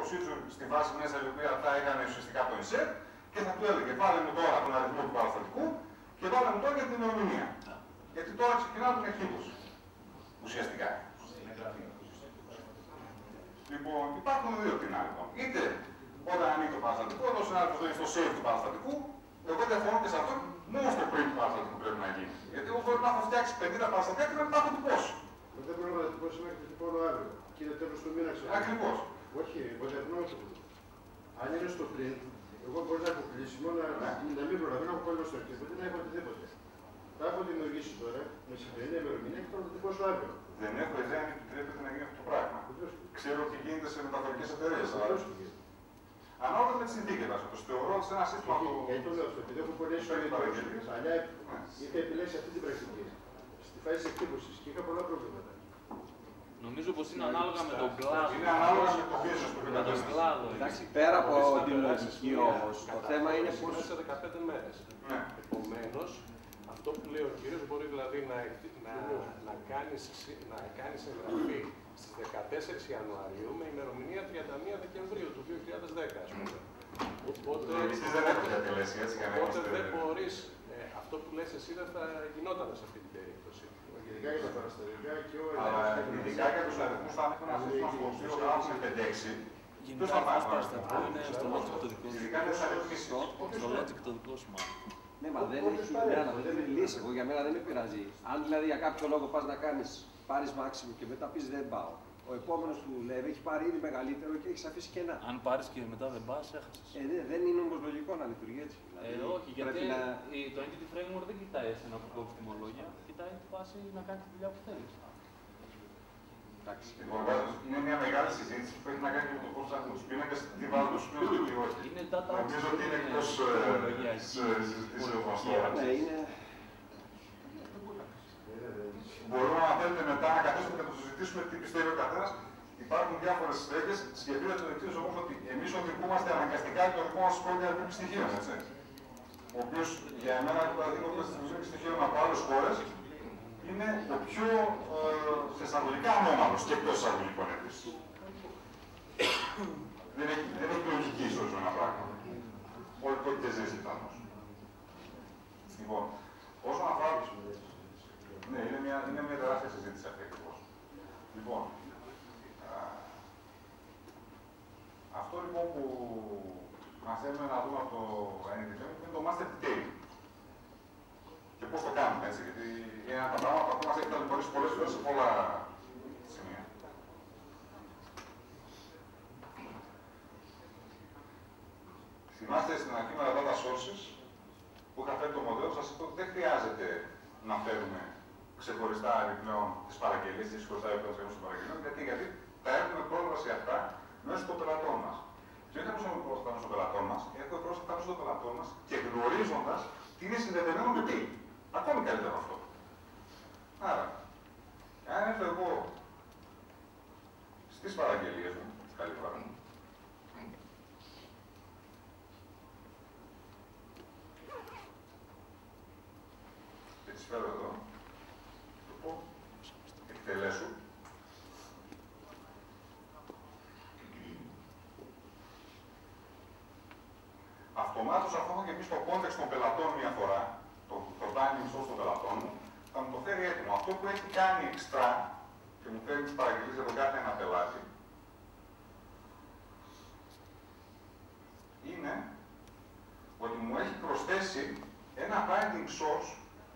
procedure στη βάση μέσα η οποία θα έκανε ουσιαστικά το insert και θα του έλεγε βάλε μου τώρα τον αριθμό του παραστατικού και βάλε μου τώρα και την ημερομηνία. Γιατί τώρα ξεκινά την εκτύπωση. Ουσιαστικά. Λοιπόν, υπάρχουν δύο κοινά λοιπόν. Είτε όταν ανοίγει το παραστατικό, εδώ ο συνάδελφος λέει στο save του παραστατικού, εγώ διαφωνώ και σε αυτό, μόνο στο print του παραστατικού πρέπει να γίνει. Γιατί εγώ μπορεί να έχω φτιάξει 50 παραστατικά και να μην πάω το τυπώσω. Δεν πρέπει να τυπώσει μέχρι το τυπώνω αύριο. Και είναι τέλος του μήνα ξέρω. Ακριβώς. Όχι, moderνό το πούμε. Αν είναι στο print, εγώ μπορεί να έχω κλείσιμο, να μην προλαβαίνω, να έχω πόλεμο στο αρχείο, δεν έχω οτιδήποτε. Τα έχω δημιουργήσει τώρα, με σημερινή ημερομηνία και θα το τυπώσω αύριο. Δεν έχω ιδέα αν επιτρέπεται να γίνει αυτό το πράγμα. Ξέρω ότι γίνεται σε μεταφορικές εταιρείες. Ανάλογα με τις συνθήκες μας, το θεωρώ σε ένα σύστημα του. Γιατί το λέω αυτό, επειδή έχω πονέσει παλιά, είχα επιλέξει αυτή την πρακτική. Στη φάση της εκτύπωσης και είχα πολλά προβλήματα. Νομίζω πως είναι ανάλογα με τον κλάδο. Είναι ανάλογα με το business που με τον κλάδο. Εντάξει, πέρα από την λογική όμως, το θέμα είναι πως. Μέσα σε 15 μέρες. Επομένως, αυτό που λέει ο κύριος μπορεί δηλαδή να κάνεις εγγραφή στις 14 Ιανουαρίου με ημερομηνία 31 Δεκεμβρίου του 2010, ας πούμε. Οπότε δεν μπορείς, αυτό που λες εσύ δεν θα γινόταν σε αυτή την περίπτωση. Ειδικά για τα παραστατικά και ο ειδικά για τους αριθμούς θα έχουμε ένα σύστημα στο οποίο γράφουμε 5-6. Γενικά αυτό παραστατικό είναι στο logic το δικό σου. Στο logic το δικό σου μάλλον. Ναι, μα δεν είναι λύση. Εγώ για μένα δεν με πειράζει. Αν δηλαδή για κάποιο λόγο πας να πάρεις maximum και μετά πεις δεν πάω. Ο επόμενος του level έχει πάρει ήδη μεγαλύτερο και έχει αφήσει κενά. Αν πάρεις και μετά δεν πας, έχασες. Δεν είναι όμως λογικό να λειτουργεί έτσι. Όχι, γιατί το Entity Framework δεν κοιτάει εσένα που κόβεις τιμολόγια, κοιτάει τη φάση να κάνει τη δουλειά που θέλεις. Λοιπόν, είναι μια μεγάλη συζήτηση που έχει να κάνει με το πώς θα έχουν τους πίνακες, τι βάλουν τους πίνακες και τι όχι. Νομίζω ότι είναι εκτός συζητήσεως μας τώρα. Μπορούμε, αν θέλετε, μετά να καθίσουμε και να το συζητήσουμε τι πιστεύει ο καθένας. Υπάρχουν διάφορες θέσεις. Σκεφτείτε το εξής όμως ότι εμείς οδηγούμαστε αναγκαστικά και το δικό μας πρόγραμμα επίπεδο στοιχείων, έτσι. Ο οποίος για εμένα, παραδείγματος της δημιουργίας στοιχείων από άλλες χώρες, είναι ο πιο εισαγωγικά ανώμαλος και εκτός εισαγωγικών επίσης. Δεν έχει λογική σε ορισμένα πράγματα. Όλοι το έχετε ζήσει όμως. Λοιπόν, όσον αφορά. Ναι, είναι μια τεράστια συζήτηση αυτή ακριβώς. Λοιπόν, αυτό λοιπόν που μας έμεινε να δούμε από το NDT είναι το Master Detail. Και πώς το κάνουμε, έτσι, γιατί είναι ένα από τα πράγματα που μας έχει ταλαιπωρήσει πολλές φορές σε πολλά σημεία. Θυμάστε στην αρχή με τα data sources που είχα φέρει το μοντέλο, σας είπα ότι δεν χρειάζεται να φέρουμε ξεχωριστά επιπλέον τις παραγγελίες, τις ξεχωριστά επιπλέον των παραγγελιών, γιατί θα έχουμε πρόσβαση αυτά μέσω των πελατών μας. Και όχι απλώς έχουμε πρόσβαση μέσω των πελατών μας, έχουμε πρόσβαση μέσω των πελατών μας και γνωρίζοντας τι είναι συνδεδεμένο με τι. Ακόμη καλύτερο αυτό. Άρα, αν έρθω εγώ στις παραγγελίες μου, καλή φορά μου, και τις φέρω εδώ, το πω, εκτελέσου. Αυτομάτως αφού έχω και πει στο context των πελατών μια φορά, το timing source των πελατών μου, θα μου το φέρει έτοιμο. Αυτό που έχει κάνει extra και μου φέρει τις παραγγελίες για τον κάθε ένα πελάτη, είναι ότι μου έχει προσθέσει ένα binding source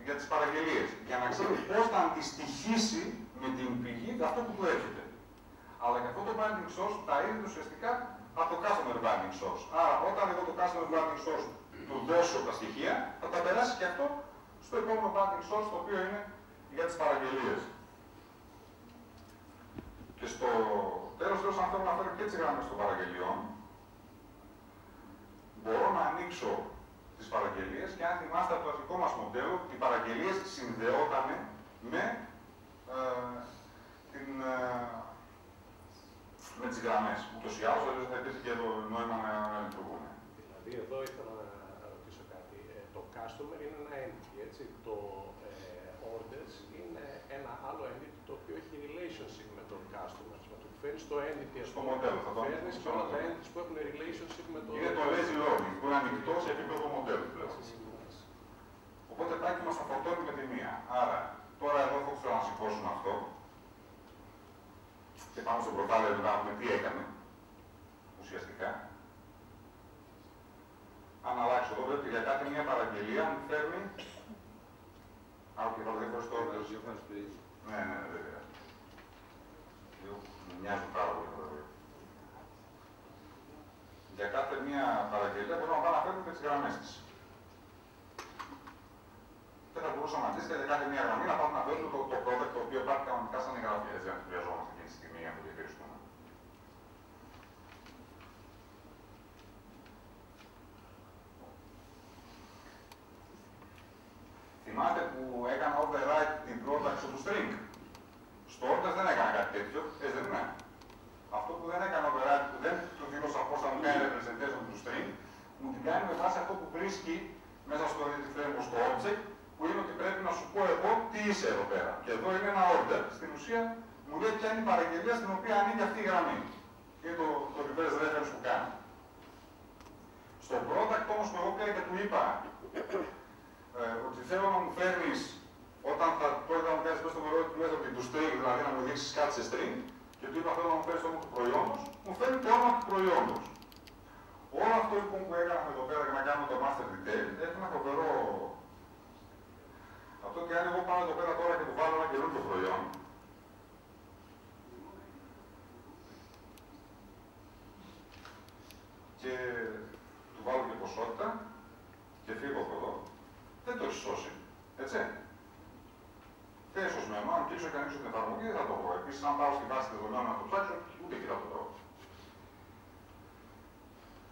για τις παραγγελίες, για να ξέρει πώς θα αντιστοιχίσει με την πηγή αυτό που του έρχεται. Αλλά και αυτό το binding source τα είδε ουσιαστικά από το customer binding source. Άρα, όταν εγώ το customer binding source του δώσω τα στοιχεία, θα τα περάσει και αυτό στο επόμενο binding source, το οποίο είναι για τις παραγγελίες. Και στο τέλος, αν θέλω να φέρω και τις γραμμές των παραγγελιών, μπορώ να ανοίξω τις παραγγελίες και αν θυμάστε από το αρχικό μας μοντέλο, οι παραγγελίες συνδεόταν με, με τις γραμμές. Ούτως ή άλλως, δηλαδή θα υπήρχε και το νόημα να λειτουργούν. Δηλαδή, εδώ ήθελα να ρωτήσω κάτι. Το customer είναι ένα entity, έτσι. Το orders είναι ένα άλλο entity το οποίο έχει relationship με τον customer. Του φέρνεις το entity, στο μοντέλο, θα το φέρνεις κάνεις όλα τα entities που έχουν relationship με το... Είναι το lazy loading, που είναι ανοιχτό σε επίπεδο μοντέλου πλέον. Οπότε πάει και μας τα φορτώνει με τη μία. Άρα, τώρα εδώ θα θέλω να σηκώσουμε αυτό και πάμε στο προφάλ να δούμε τι έκανε ουσιαστικά. Αν αλλάξω εδώ, βλέπει για κάτι μια παραγγελία μου φέρνει. Α, όχι, βάλω δύο φορές το όριο. Ναι, βέβαια. Μου μοιάζουν πάρα πολύ βέβαια. Για κάθε μια παραγγελία μπορούμε να πάμε να φέρνουμε τις γραμμές της. Δεν θα μπορούσαμε αντίστοιχα για κάθε μια γραμμή να πάμε να φέρνουμε το product το οποίο υπάρχει κανονικά σαν εγγραφή. Έτσι, αν χρειαζόμαστε εκείνη τη στιγμή για να το διαχειριστούμε. Θυμάστε που έκανα override την πρόταξη του string. Στο orders δεν έκανα κάτι τέτοιο, έτσι δεν είναι. Αυτό που δεν έκανα override, που δεν του δήλωσα πώς θα μου κάνει representation του string, μου την κάνει με βάση αυτό που βρίσκει μέσα στο entity framework στο object, που είναι ότι πρέπει να σου πω εγώ τι είσαι εδώ πέρα. Και εδώ είναι ένα order. Στην ουσία μου λέει ποια είναι η παραγγελία στην οποία ανήκει αυτή η γραμμή. Είναι το reverse reference που κάνει. Στο product όμως που εγώ πήρα και του είπα ότι θέλω να μου φέρνεις, όταν θα πρόκειται να μου κάνεις μέσα στο μερό του μέθοδο του string, δηλαδή να μου δείξεις κάτι σε string, και του είπα θέλω να μου φέρεις το όνομα του προϊόντος, μου φέρνει το όνομα του προϊόντος. Όλο αυτό λοιπόν που έκανα εδώ πέρα για να κάνω το master detail έχει ένα φοβερό. Αυτό και αν εγώ πάω εδώ πέρα τώρα και του βάλω ένα καινούργιο προϊόν, και του βάλω και ποσότητα και φύγω από εδώ, δεν το έχει σώσει. Έτσι. Δεν είναι σωσμένο. Αν κλείσω και ανοίξω την εφαρμογή, δεν θα το πω. Επίσης, αν πάω στη βάση δεδομένων να το ψάξω, ούτε εκεί θα το βρω.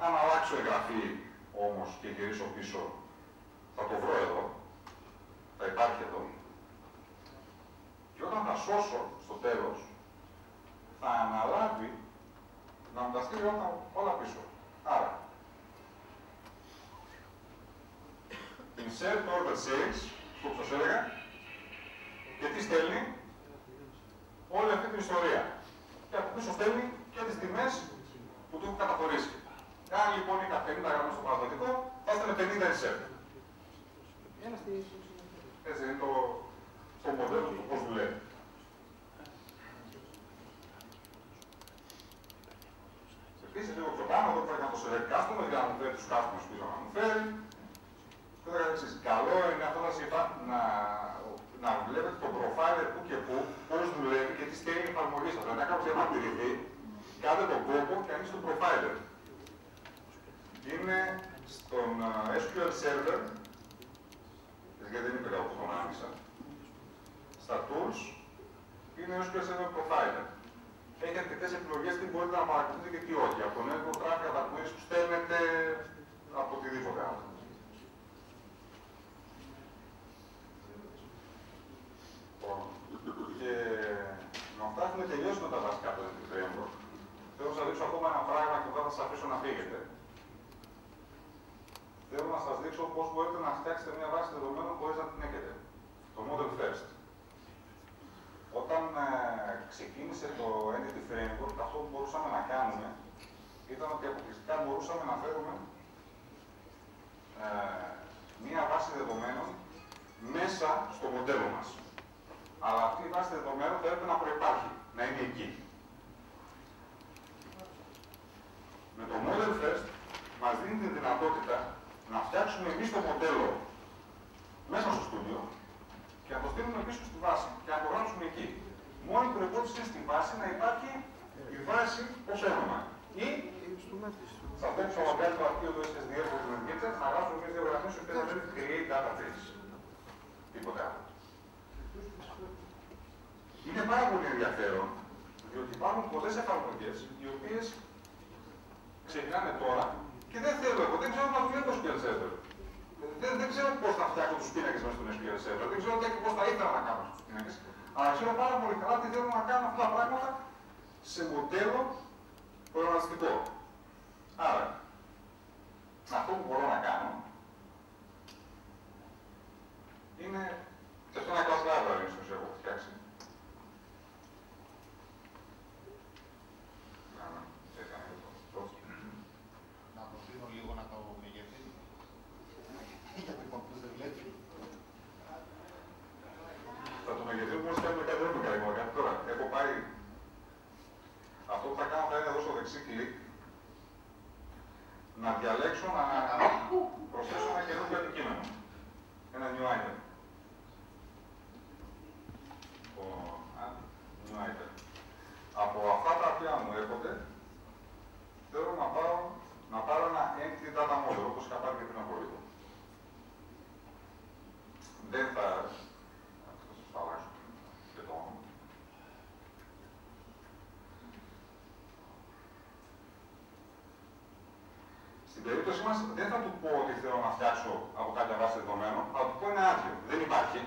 Αν αλλάξω εγγραφή όμως και γυρίσω πίσω, θα το βρω εδώ. Θα υπάρχει εδώ. Και όταν θα σώσω στο τέλος, θα αναλάβει να μου τα στείλει όλα πίσω. Άρα, insert order sales, που σας έλεγα, και τι στέλνει, όλη αυτή την ιστορία. Και από πίσω στέλνει και τις τιμές που του έχουν καταχωρήσει. Αν λοιπόν είχα 50 γραμμές στο παραδοτικό, θα έστελνε 50 insert. Έτσι είναι το μοντέλο του πώς δουλεύει. Επίσης, λίγο πιο πάνω, εδώ πρέπει να το select customer για να μου φέρει τους customers που ήθελα να μου φέρει. Και το εξής. Καλό είναι αυτό να βλέπετε το profiler που και που, πώς δουλεύει και τι στέλνει η εφαρμογή σας. Δηλαδή, αν κάποιος θέλει να τηρηθεί, κάντε τον κόπο και ανοίξτε το profiler. Είναι στον SQL Server, γιατί δεν είπε που τον άνοιξα. Στα tools είναι ο SQL Server Profiler. Έχει αρκετές επιλογές τι μπορείτε να παρακολουθείτε και τι όχι. Από το network traffic, από τα queries που στέλνετε, από οτιδήποτε άλλο. Και με αυτά έχουμε τελειώσει με τα βασικά του entity framework. Θέλω να σας δείξω ακόμα ένα πράγμα και μετά θα σας αφήσω να φύγετε. Θέλω να σας δείξω πώς μπορείτε να φτιάξετε μια βάση δεδομένων χωρίς να την έχετε. Το model first. Όταν ξεκίνησε το entity framework, αυτό που μπορούσαμε να κάνουμε ήταν ότι αποκλειστικά μπορούσαμε να φέρουμε μια βάση δεδομένων μέσα στο μοντέλο μας. Αλλά αυτή η βάση δεδομένων θα έπρεπε να προϋπάρχει, να είναι εκεί. Με το model first μας δίνει τη δυνατότητα να φτιάξουμε εμείς το μοντέλο μέσα στο στούντιο και να το στείλουμε πίσω στη βάση και να το γράψουμε εκεί. Μόνη προϋπόθεση είναι στη βάση να υπάρχει η βάση ως όνομα. Ή σε αυτό που θα βγάλει το αρχείο του SSDF που δημιουργείται, θα γράψουμε εμείς δύο γραμμές που θα λέει create database. Τίποτε άλλο. Είναι πάρα πολύ ενδιαφέρον, διότι υπάρχουν πολλές εφαρμογές οι οποίες ξεκινάνε τώρα και δεν θέλω εγώ, δεν ξέρω να δουλεύω στο SQL Server. Δεν ξέρω πώς θα φτιάξω τους πίνακες μέσα στον SQL Server, δεν ξέρω πώς θα ήθελα να κάνω τους πίνακες, αλλά ξέρω πάρα πολύ καλά τι θέλω να κάνω αυτά τα πράγματα σε μοντέλο προγραμματιστικό. Άρα, αυτό που μπορώ να κάνω είναι και αυτό ένα class library ίσως έχω φτιάξει. δεξί κλικ να διαλέξω να προσθέσω ένα καινούργιο αντικείμενο. Ένα new item. New item. Από αυτά τα οποία μου έρχονται, θέλω να πάρω ένα entity data model, όπως είχα πάρει και πριν από λίγο. Δεν θα σας αλλάξω και το όνομα. Στην περίπτωση μας δεν θα του πω ότι θέλω να φτιάξω από κάποια βάση δεδομένων, θα του πω είναι άδειο. Δεν υπάρχει.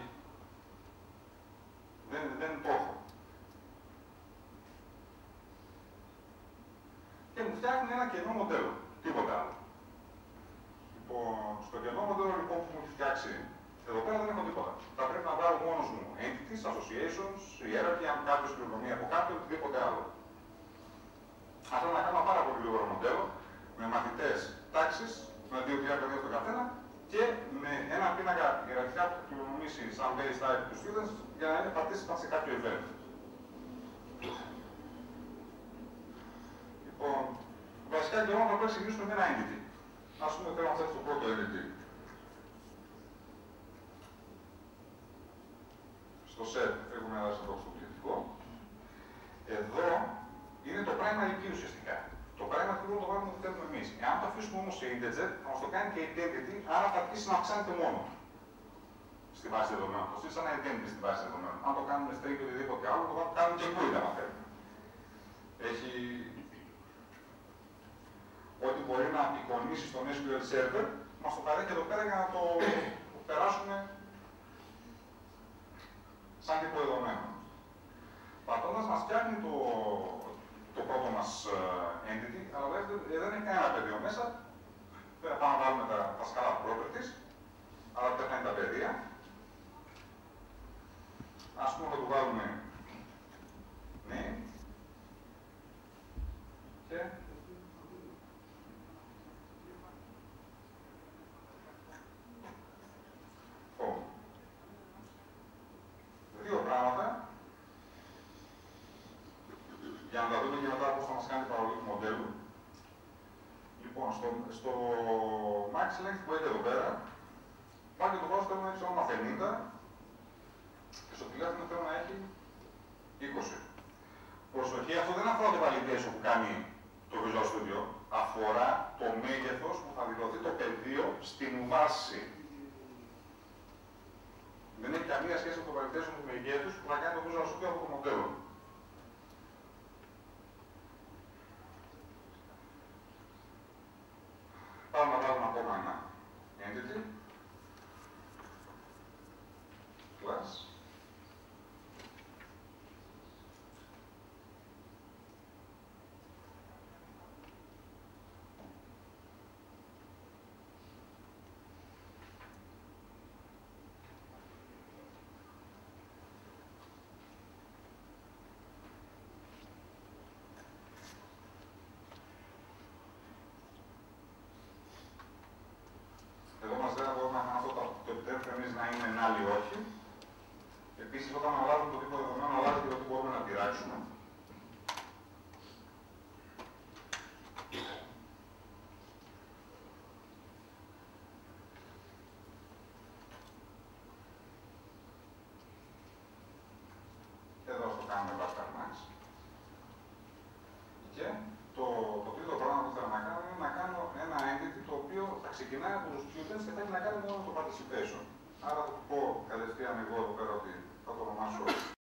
Δεν το έχω. Και μου φτιάχνει ένα κενό μοντέλο. Τίποτα άλλο. Λοιπόν, στο κενό μοντέλο λοιπόν που μου έχει φτιάξει, εδώ πέρα δεν έχω τίποτα. Θα πρέπει να βάλω μόνος μου entities, associations, hierarchy, αν κάποιος πληροφορία από κάποιον, οτιδήποτε άλλο. Αυτό να κάνω ένα πάρα πολύ γρήγορο μοντέλο, με μαθητές τάξεις, με 2-3 παιδιά στο καθένα και με ένα πίνακα ιεραρχικά που θα κληρονομήσει σαν base type του students για να είναι participant σε κάποιο event. Λοιπόν, βασικά και εγώ θα πρέπει να ξεκινήσουμε με ένα entity. Ας πούμε, θέλω να φτιάξω το πρώτο entity. Στο set έχουμε ένα εδώ στο πληθυντικό. Εδώ είναι το primary key ουσιαστικά. Το primary key μπορούμε να το βάλουμε ό,τι θέλουμε εμείς. Εάν το αφήσουμε όμως σε integer, θα μας το κάνει και identity, άρα θα αρχίσει να αυξάνεται μόνο στη βάση δεδομένων. Το στήσει σαν identity στη βάση δεδομένων. Αν το κάνουμε string ή οτιδήποτε άλλο, το κάνουμε και void αν θέλουμε. Έχει ό,τι μπορεί να απεικονίσει στον SQL Server, μας το παρέχει εδώ πέρα για να το περάσουμε σαν τύπο δεδομένο. Πατώντας μας φτιάχνει το πρώτο μας entity, αλλά δεν έχει κανένα πεδίο μέσα. Δεν πάμε να βάλουμε τα scala properties, αλλά δεν θα είναι τα πεδία. Ας πούμε θα του βάλουμε name και phone. Δύο πράγματα για να τα δούμε και μετά πώς θα μας κάνει η παραγωγή του μοντέλου. Λοιπόν, στο max length που έχει εδώ πέρα, πάει και το βάζω θέλω να έχει όνομα 50 και στο τηλέφωνο θέλω να έχει 20. Προσοχή, αυτό δεν αφορά το validation που κάνει το Visual Studio, αφορά το μέγεθος που θα δηλωθεί το πεδίο στην βάση. Δεν έχει καμία σχέση με το validation του μεγέθους που θα κάνει το Visual Studio από το μοντέλο. Πάμε να βάλουμε ακόμα ένα entity, class, εδώ μας λέει να αυτό το επιτρέπουμε εμείς να είναι null ή όχι. Επίσης, όταν αλλάζουμε το τύπο δεδομένων, αλλάζει και το τι μπορούμε να πειράξουμε. Εδώ το κάνουμε buffer max. Και το τρίτο πράγμα που θέλω να κάνω είναι να κάνω ένα entity το οποίο θα ξεκινάει από τους students και θα έχει να κάνει μόνο το participation. Άρα θα του πω κατευθείαν εγώ εδώ πέρα ότι θα το ονομάσω